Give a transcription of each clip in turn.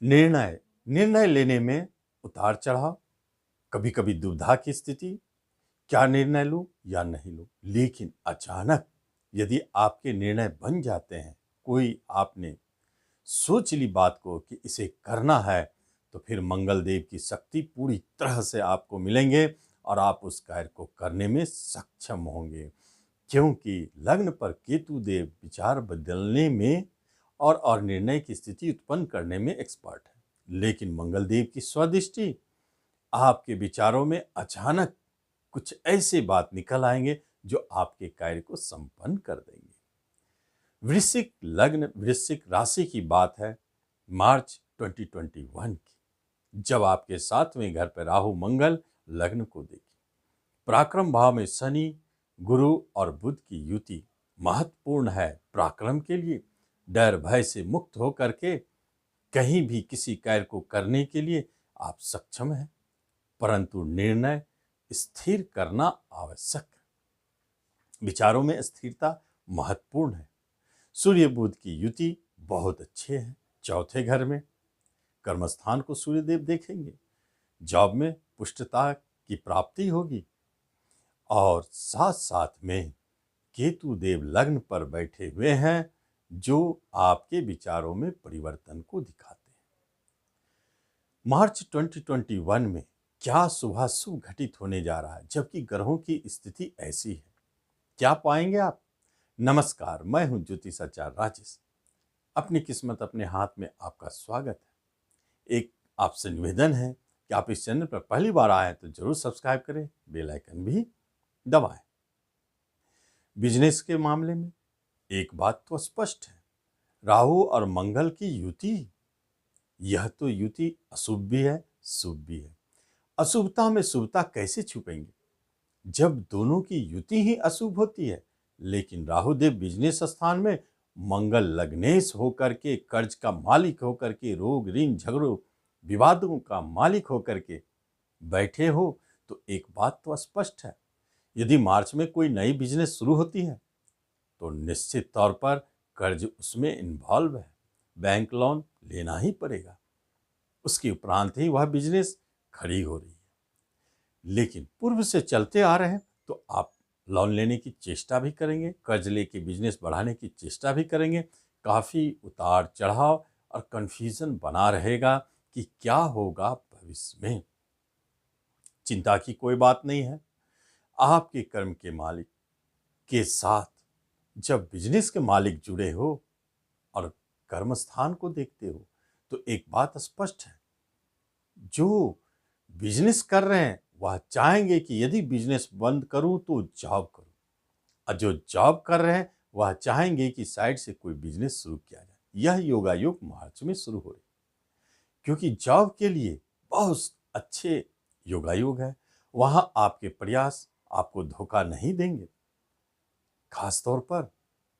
निर्णय निर्णय लेने में उतार चढ़ाव, कभी कभी दुविधा की स्थिति, क्या निर्णय लूं या नहीं लूं। लेकिन अचानक यदि आपके निर्णय बन जाते हैं, कोई आपने सोच ली बात को कि इसे करना है, तो फिर मंगल देव की शक्ति पूरी तरह से आपको मिलेंगे और आप उस कार्य को करने में सक्षम होंगे। क्योंकि लग्न पर केतु देव विचार बदलने में और निर्णय की स्थिति उत्पन्न करने में एक्सपर्ट है। लेकिन मंगल देव की स्वदृष्टि आपके विचारों में अचानक कुछ ऐसे बात निकल आएंगे जो आपके कार्य को संपन्न कर देंगे। वृश्चिक लग्न वृश्चिक राशि की बात है मार्च 2021 की, जब आपके 7वें घर पर राहु मंगल लग्न को देखी। पराक्रम भाव में शनि गुरु और बुध की युति महत्वपूर्ण है पराक्रम के लिए। डर भय से मुक्त होकर के कहीं भी किसी कार्य को करने के लिए आप सक्षम हैं, परंतु निर्णय स्थिर करना आवश्यक है। विचारों में स्थिरता महत्वपूर्ण है। सूर्य बुध की युति बहुत अच्छे हैं। चौथे घर में कर्मस्थान को सूर्यदेव देखेंगे। जॉब में पुष्टता की प्राप्ति होगी और साथ साथ में केतु देव लग्न पर बैठे हुए हैं, जो आपके विचारों में परिवर्तन को दिखाते हैं। मार्च 2021 में क्या शुभाशुभ घटित होने जा रहा है, जबकि ग्रहों की स्थिति ऐसी है, क्या पाएंगे आप। नमस्कार, मैं हूं ज्योतिषाचार्य राजेश। अपनी किस्मत अपने हाथ में आपका स्वागत है। एक आपसे निवेदन है कि आप इस चैनल पर पहली बार आए तो जरूर सब्सक्राइब करें, बेल आइकन भी दबाएं। बिजनेस के मामले में एक बात तो स्पष्ट है, राहु और मंगल की युति, यह तो युति अशुभ भी है शुभ भी है। अशुभता में शुभता कैसे छुपेंगे जब दोनों की युति ही अशुभ होती है। लेकिन राहुदेव बिजनेस स्थान में, मंगल लग्नेश होकर के, कर्ज का मालिक होकर के, रोग ऋण झगड़ों विवादों का मालिक होकर के बैठे हो, तो एक बात तो स्पष्ट है, यदि मार्च में कोई नई बिजनेस शुरू होती है तो निश्चित तौर पर कर्ज उसमें इन्वॉल्व है, बैंक लोन लेना ही पड़ेगा। उसके उपरांत ही वह बिजनेस खड़ी हो रही है। लेकिन पूर्व से चलते आ रहे हैं तो आप लोन लेने की चेष्टा भी करेंगे, कर्ज लेके बिजनेस बढ़ाने की चेष्टा भी करेंगे। काफ़ी उतार चढ़ाव और कन्फ्यूजन बना रहेगा कि क्या होगा भविष्य में। चिंता की कोई बात नहीं है। आपके कर्म के मालिक के साथ जब बिजनेस के मालिक जुड़े हो और कर्म स्थान को देखते हो, तो एक बात स्पष्ट है, जो बिजनेस कर रहे हैं वह चाहेंगे कि यदि बिजनेस बंद करूं तो जॉब करूं, और जो जॉब कर रहे हैं वह चाहेंगे कि साइड से कोई बिजनेस शुरू किया जाए। यह योगायोग मार्च में शुरू हो रही, क्योंकि जॉब के लिए बहुत अच्छे योगायोग है। वहां आपके प्रयास आपको धोखा नहीं देंगे। खासतौर पर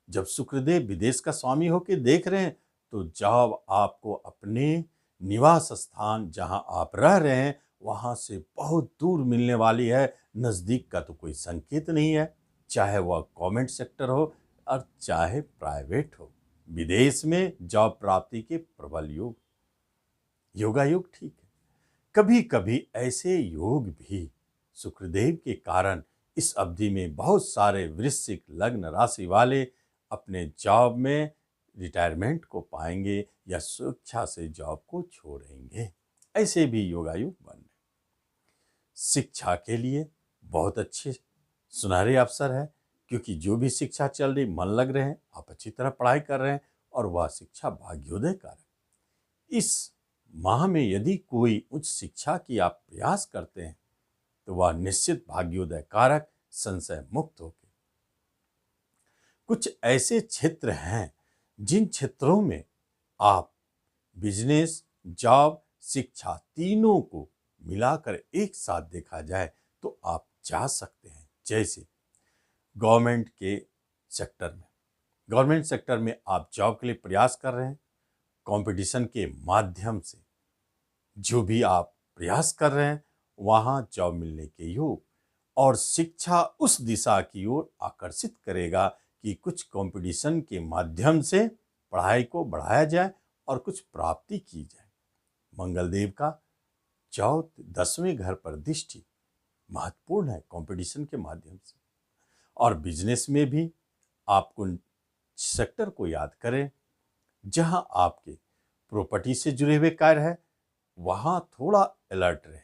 जब शुक्रदेव विदेश का स्वामी होकर देख रहे हैं, तो जॉब आपको अपने निवास स्थान जहां आप रह रहे हैं वहां से बहुत दूर मिलने वाली है। नजदीक का तो कोई संकेत नहीं है, चाहे वह गवर्नमेंट सेक्टर हो और चाहे प्राइवेट हो। विदेश में जॉब प्राप्ति के प्रबल योगायोग ठीक है। कभी कभी ऐसे योग भी शुक्रदेव के कारण इस अवधि में बहुत सारे वृश्चिक लग्न राशि वाले अपने जॉब में रिटायरमेंट को पाएंगे या स्वेच्छा से जॉब को छोड़ेंगे। ऐसे भी योगायोग बन रहे। शिक्षा के लिए बहुत अच्छे सुनहरे अवसर है, क्योंकि जो भी शिक्षा चल रही, मन लग रहे हैं, आप अच्छी तरह पढ़ाई कर रहे हैं और वह शिक्षा भाग्योदय कारक। इस माह में यदि कोई उच्च शिक्षा की आप प्रयास करते हैं तो वह निश्चित भाग्योदय कारक, संशय मुक्त होकर। कुछ ऐसे क्षेत्र हैं जिन क्षेत्रों में आप बिजनेस, जॉब, शिक्षा तीनों को मिलाकर एक साथ देखा जाए तो आप जा सकते हैं। जैसे गवर्नमेंट सेक्टर में आप जॉब के लिए प्रयास कर रहे हैं, कंपटीशन के माध्यम से जो भी आप प्रयास कर रहे हैं वहां जॉब मिलने के योग, और शिक्षा उस दिशा की ओर आकर्षित करेगा कि कुछ कंपटीशन के माध्यम से पढ़ाई को बढ़ाया जाए और कुछ प्राप्ति की जाए। मंगलदेव का 10वें घर पर दृष्टि महत्वपूर्ण है कंपटीशन के माध्यम से। और बिजनेस में भी आप उन सेक्टर को याद करें जहां आपके प्रॉपर्टी से जुड़े हुए कार्य है, वहां थोड़ा अलर्ट रहें।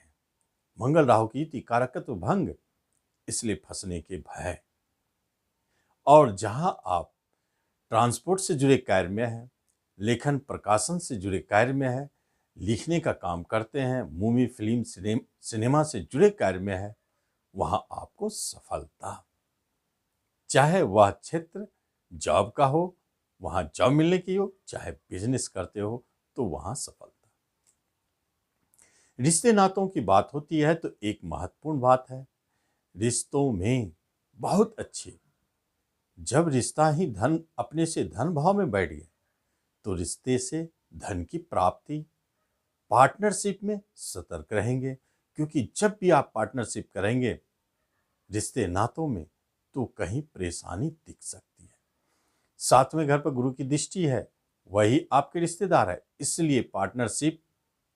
मंगल राहु की युति कारकत्व भंग, इसलिए फंसने के भय। और जहां आप ट्रांसपोर्ट से जुड़े कार्य में है, लेखन प्रकाशन से जुड़े कार्य में है, लिखने का काम करते हैं, मूवी फिल्म सिनेमा से जुड़े कार्य में है, वहां आपको सफलता, चाहे वह क्षेत्र जॉब का हो, वहां जॉब मिलने की हो, चाहे बिजनेस करते हो तो वहां सफलता। रिश्ते नातों की बात होती है तो एक महत्वपूर्ण बात है, रिश्तों में बहुत अच्छे, जब रिश्ता ही धन अपने से धन भाव में बैठ गया तो रिश्ते से धन की प्राप्ति, पार्टनरशिप में सतर्क रहेंगे, क्योंकि जब भी आप पार्टनरशिप करेंगे रिश्ते नातों में तो कहीं परेशानी दिख सकती है। 7वें घर पर गुरु की दृष्टि है, वही आपके रिश्तेदार है, इसलिए पार्टनरशिप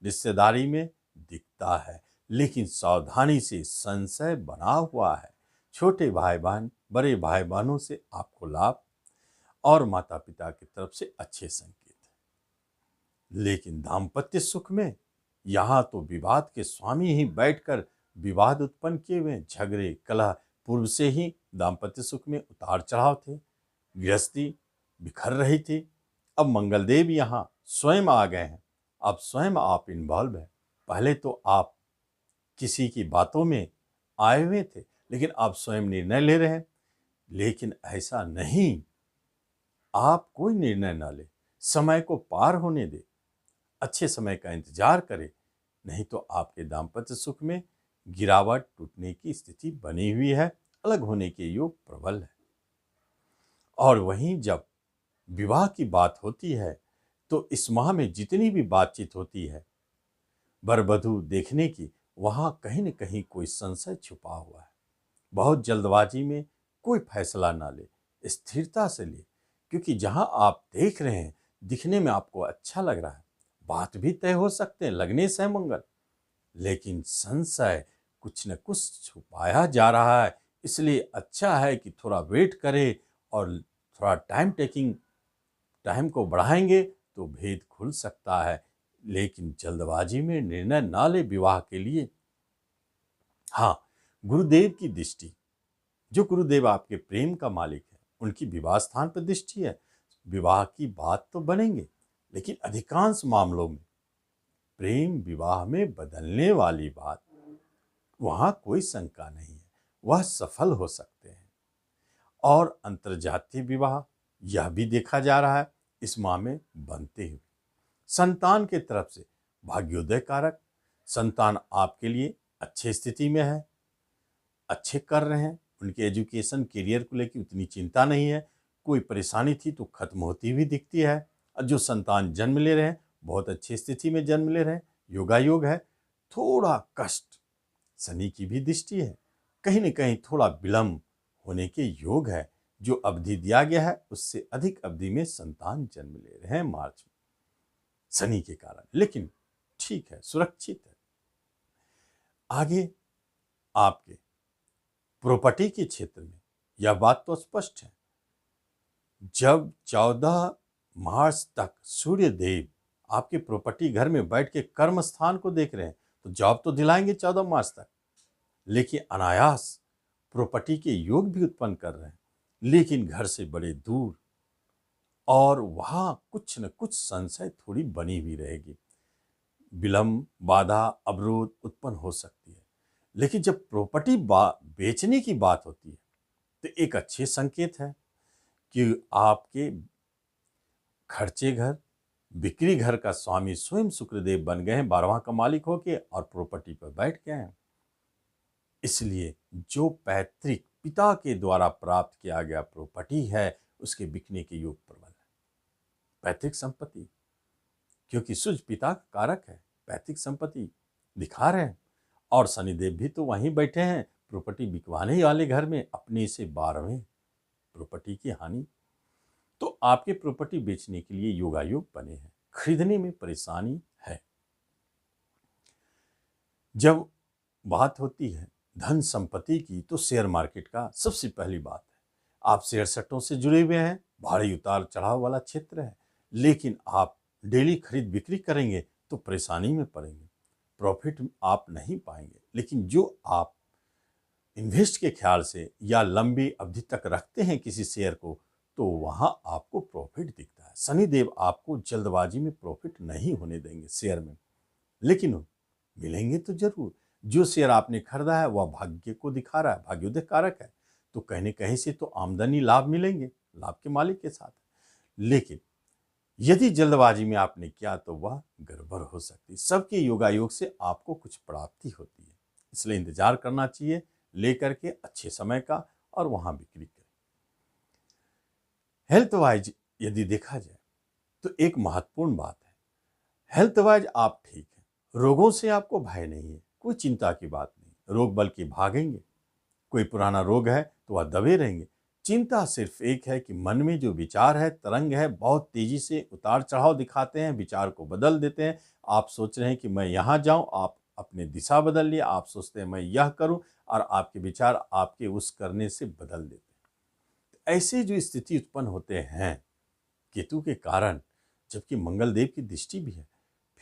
रिश्तेदारी में दिखता है, लेकिन सावधानी से संशय बना हुआ है। छोटे भाई बहन, बड़े भाई बहनों से आपको लाभ और माता पिता की तरफ से अच्छे संकेत है। लेकिन दाम्पत्य सुख में यहाँ तो विवाद के स्वामी ही बैठकर विवाद उत्पन्न किए हुए, झगड़े कलह, पूर्व से ही दाम्पत्य सुख में उतार चढ़ाव थे, गृहस्थी बिखर रही थी। अब मंगलदेव यहाँ स्वयं आ गए हैं, अब स्वयं आप इन्वॉल्व हैं। पहले तो आप किसी की बातों में आए हुए थे, लेकिन आप स्वयं निर्णय ले रहे हैं। लेकिन ऐसा नहीं, आप कोई निर्णय ना ले, समय को पार होने दे, अच्छे समय का इंतजार करें, नहीं तो आपके दाम्पत्य सुख में गिरावट, टूटने की स्थिति बनी हुई है, अलग होने के योग प्रबल है। और वहीं जब विवाह की बात होती है तो इस माह में जितनी भी बातचीत होती है वर वधू देखने की, वहां कहीं न कहीं कोई संशय छुपा हुआ है। बहुत जल्दबाजी में कोई फैसला ना ले, स्थिरता से ले, क्योंकि जहां आप देख रहे हैं दिखने में आपको अच्छा लग रहा है, बात भी तय हो सकते हैं, लगने से मंगल, लेकिन संशय कुछ न कुछ छुपाया जा रहा है। इसलिए अच्छा है कि थोड़ा वेट करें और थोड़ा टाइम को बढ़ाएंगे तो भेद खुल सकता है, लेकिन जल्दबाजी में निर्णय ना ले विवाह के लिए। हाँ, गुरुदेव की दृष्टि, जो गुरुदेव आपके प्रेम का मालिक है, उनकी विवाह स्थान पर दृष्टि है। विवाह की बात तो बनेंगे, लेकिन अधिकांश मामलों में प्रेम विवाह में बदलने वाली बात, वहां कोई शंका नहीं है, वह सफल हो सकते हैं। और अंतर्जातीय विवाह यह भी देखा जा रहा है इस माह में बनते हुए। संतान के तरफ से भाग्योदय कारक, संतान आपके लिए अच्छी स्थिति में है, अच्छे कर रहे हैं, उनके एजुकेशन करियर को लेकर उतनी चिंता नहीं है, कोई परेशानी थी तो खत्म होती हुई दिखती है। और जो संतान जन्म ले रहे हैं बहुत अच्छी स्थिति में जन्म ले रहे हैं, योगायोग है। थोड़ा कष्ट, शनि की भी दृष्टि है, कहीं न कहीं थोड़ा विलंब होने के योग है। जो अवधि दिया गया है उससे अधिक अवधि में संतान जन्म ले रहे हैं मार्च में शनि के कारण, लेकिन ठीक है, सुरक्षित है। आगे आपके प्रॉपर्टी के क्षेत्र में यह बात तो स्पष्ट है, जब 14 मार्च तक सूर्य देव आपके प्रॉपर्टी घर में बैठ के कर्म स्थान को देख रहे हैं तो जॉब तो दिलाएंगे 14 मार्च तक, लेकिन अनायास प्रॉपर्टी के योग भी उत्पन्न कर रहे हैं, लेकिन घर से बड़े दूर, और वहां कुछ न कुछ संशय थोड़ी बनी हुई रहेगी, विलंब, बाधा, अवरोध उत्पन्न हो सकती है। लेकिन जब प्रॉपर्टी बेचने की बात होती है तो एक अच्छे संकेत है कि आपके खर्चे घर, बिक्री घर का स्वामी स्वयं शुक्रदेव बन गए हैं, 12वां का मालिक होके, और प्रॉपर्टी पर बैठ गए हैं। इसलिए जो पैतृक पिता के द्वारा प्राप्त किया गया प्रॉपर्टी है उसके बिकने के योग प्रबल है। पैतृक संपत्ति, क्योंकि सूर्य पिता का कारक है, पैतृक संपत्ति दिखा रहे हैं, और शनिदेव भी तो वहीं बैठे हैं प्रॉपर्टी बिकवाने वाले घर में, अपने से 12वें प्रॉपर्टी की हानि। तो आपके प्रॉपर्टी बेचने के लिए योगायोग बने हैं, खरीदने में परेशानी है, जब बात होती है धन संपत्ति की तो शेयर मार्केट का सबसे पहली बात है। आप शेयर सट्टों से जुड़े हुए हैं, भारी उतार चढ़ाव वाला क्षेत्र है, लेकिन आप डेली खरीद बिक्री करेंगे तो परेशानी में पड़ेंगे, प्रॉफिट आप नहीं पाएंगे। लेकिन जो आप इन्वेस्ट के ख्याल से या लंबी अवधि तक रखते हैं किसी शेयर को, तो वहां आपको प्रॉफिट दिखता है। शनिदेव आपको जल्दबाजी में प्रॉफिट नहीं होने देंगे शेयर में, लेकिन मिलेंगे तो जरूर। जो शेयर आपने खरीदा है वह भाग्य को दिखा रहा है, भाग्योदय कारक है, तो कहीं कहीं से तो आमदनी लाभ मिलेंगे, लाभ के मालिक के साथ। लेकिन यदि जल्दबाजी में आपने किया तो वह गड़बड़ हो सकती है। सबके योगायोग से आपको कुछ प्राप्ति होती है, इसलिए इंतजार करना चाहिए लेकर के अच्छे समय का, और वहां बिक्री करें। हेल्थ वाइज यदि देखा जाए तो एक महत्वपूर्ण बात है, हेल्थ वाइज आप ठीक है, रोगों से आपको भय नहीं है, कोई चिंता की बात नहीं। रोग बल्कि भागेंगे, कोई पुराना रोग है तो वह दबे रहेंगे। चिंता सिर्फ एक है कि मन में जो विचार है, तरंग है, बहुत तेजी से उतार चढ़ाव दिखाते हैं, विचार को बदल देते हैं। आप सोच रहे हैं कि मैं यहाँ जाऊं, आप अपने दिशा बदल लिए, आप सोचते हैं मैं यह करूं, और आपके विचार आपके उस करने से बदल देते हैं। ऐसे जो स्थिति उत्पन्न होते हैं केतु के कारण, जबकि मंगल देव की दृष्टि भी है,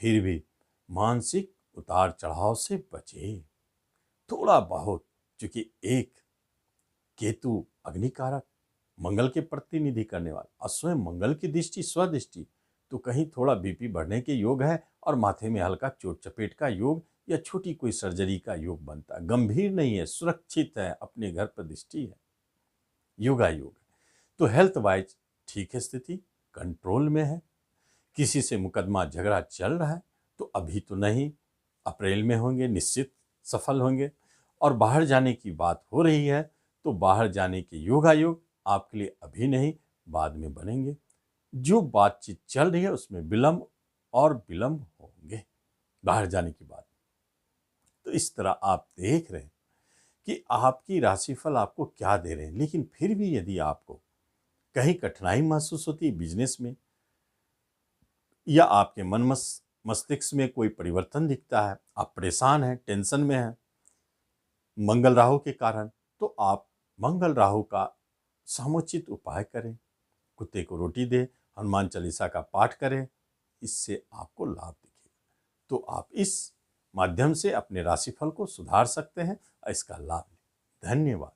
फिर भी मानसिक उतार चढ़ाव से बचे थोड़ा बहुत। क्योंकि एक केतु अग्निकारक, मंगल के प्रतिनिधि करने वाला, और स्वयं मंगल की दृष्टि स्वदृष्टि, तो कहीं थोड़ा बीपी बढ़ने के योग है, और माथे में हल्का चोट चपेट का योग या छोटी कोई सर्जरी का योग बनता है। गंभीर नहीं है, सुरक्षित है, अपने घर पर दृष्टि है, योगा योग है। तो हेल्थ वाइज ठीक है, स्थिति कंट्रोल में है। किसी से मुकदमा झगड़ा चल रहा है तो अभी तो नहीं, अप्रैल में होंगे, निश्चित सफल होंगे। और बाहर जाने की बात हो रही है तो बाहर जाने के योगायोग आपके लिए अभी नहीं, बाद में बनेंगे। जो बातचीत चल रही है उसमें विलंब होंगे बाहर जाने की बात। तो इस तरह आप देख रहे हैं कि आपकी राशिफल आपको क्या दे रहे हैं। लेकिन फिर भी यदि आपको कहीं कठिनाई महसूस होती है बिजनेस में, या आपके मस्तिष्क में कोई परिवर्तन दिखता है, आप परेशान हैं, टेंशन में हैं मंगल राहु के कारण, तो आप मंगल राहु का समुचित उपाय करें, कुत्ते को रोटी दे, हनुमान चालीसा का पाठ करें, इससे आपको लाभ दिखेगा। तो आप इस माध्यम से अपने राशिफल को सुधार सकते हैं और इसका लाभ लें। धन्यवाद।